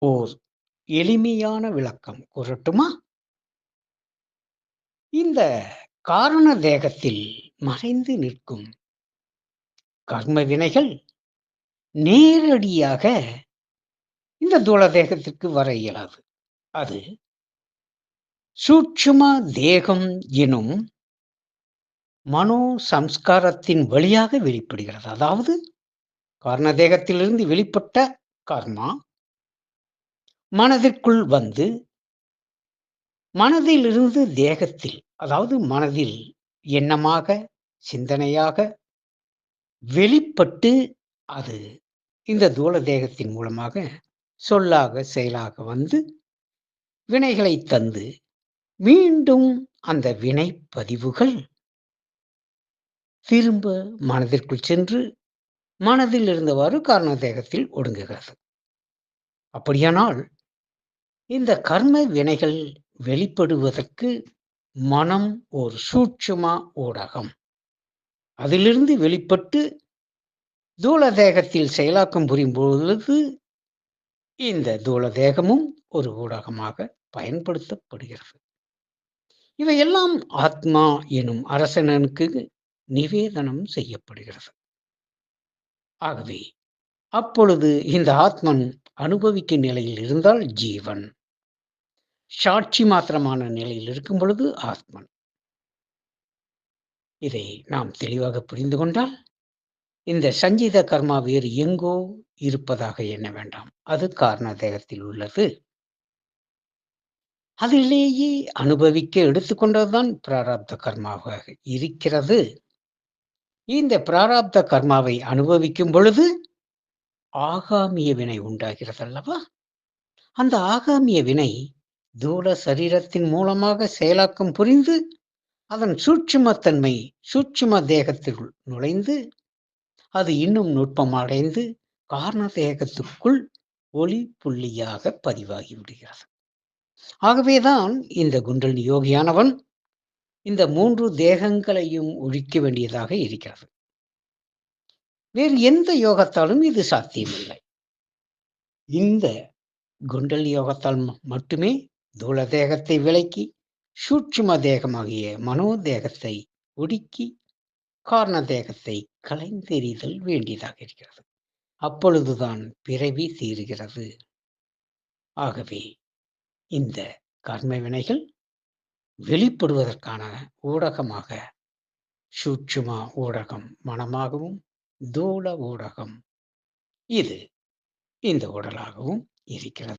ஓர் எளிமையான விளக்கம் கூறட்டுமா? இந்த காரண தேகத்தில் மறைந்து நிற்கும் கர்ம வினைகள் நேரடியாக இந்த தூல தேகத்திற்கு வர இயலாது. அது சூட்சும தேகம் எனும் மனோ சம்ஸ்காரத்தின் வழியாக வெளிப்படுகிறது. அதாவது காரண தேகத்திலிருந்து வெளிப்பட்ட கர்மா மனதிற்குள் வந்து மனதிலிருந்து தேகத்தில், அதாவது மனதில் எண்ணமாக, சிந்தனையாக வெளிப்பட்டு அது இந்த தூல தேகத்தின் மூலமாக சொல்லாக, செயலாக வந்து வினைகளை தந்து, மீண்டும் அந்த வினை பதிவுகள் திரும்ப மனதிற்குள் சென்று, மனதில் இருந்தவாறு காரண தேகத்தில் ஒடுங்குகிறது. அப்படியானால், இந்த கர்ம வினைகள் வெளிப்படுவதற்கு மனம் ஒரு சூட்சும ஊடகம். அதிலிருந்து வெளிப்பட்டு தூல தேகத்தில் செயலாக்கம் புரியும் பொழுது, இந்த தூல தேகமும் ஒரு ஊடகமாக பயன்படுத்தப்படுகிறது. இவையெல்லாம் ஆத்மா எனும் அரசனுக்கு நிவேதனம் செய்யப்படுகிறது. ஆகவே, அப்பொழுது இந்த ஆத்மன் அனுபவிக்கும் நிலையில் இருந்தால் ஜீவன், சாட்சி மாத்திரமான நிலையில் இருக்கும் பொழுது ஆத்மன். இதை நாம் தெளிவாக புரிந்து கொண்டால், இந்த சஞ்சித கர்மா வேறு எங்கோ இருப்பதாக எண்ண வேண்டாம். அது காரண தேகத்தில் உள்ளது. அதிலேயே அனுபவிக்க எடுத்துக்கொண்டதுதான் பிராரப்த கர்மாவாக இருக்கிறது. இந்த பிராரப்த கர்மாவை அனுபவிக்கும் பொழுது ஆகாமிய வினை உண்டாகிறது அல்லவா? அந்த ஆகாமிய வினை தூல சரீரத்தின் மூலமாக செயலாக்கம் புரிந்து அதன் சூட்சுமத்தன்மை சூட்சும தேகத்தில் நுழைந்து அது இன்னும் நுட்பமடைந்து காரண தேகத்துக்குள் ஒளி புள்ளியாக பதிவாகி விடுகிறது. ஆகவேதான் இந்த குண்டலினி யோகியானவன் இந்த 3 தேகங்களையும் ஒழிக்க வேண்டியதாக இருக்கிறது. வேறு எந்த யோகத்தாலும் இது சாத்தியமில்லை. இந்த குண்டலினி யோகத்தால் மட்டுமே தூல தேகத்தை விலக்கி சூட்சும தேகமாகிய மனோதேகத்தை ஒடுக்கி காரண தேகத்தை கலைந்தெறிதல் வேண்டியதாக இருக்கிறது. அப்பொழுதுதான் பிறவி தீருகிறது. ஆகவே இந்த கர்ம வினைகள் வெளிப்படுவதற்கான ஊடகமாக சூட்சும ஊடகம் மனமாகவும், தூல ஊடகம் இது இந்த உடலாகவும் இருக்கிறது.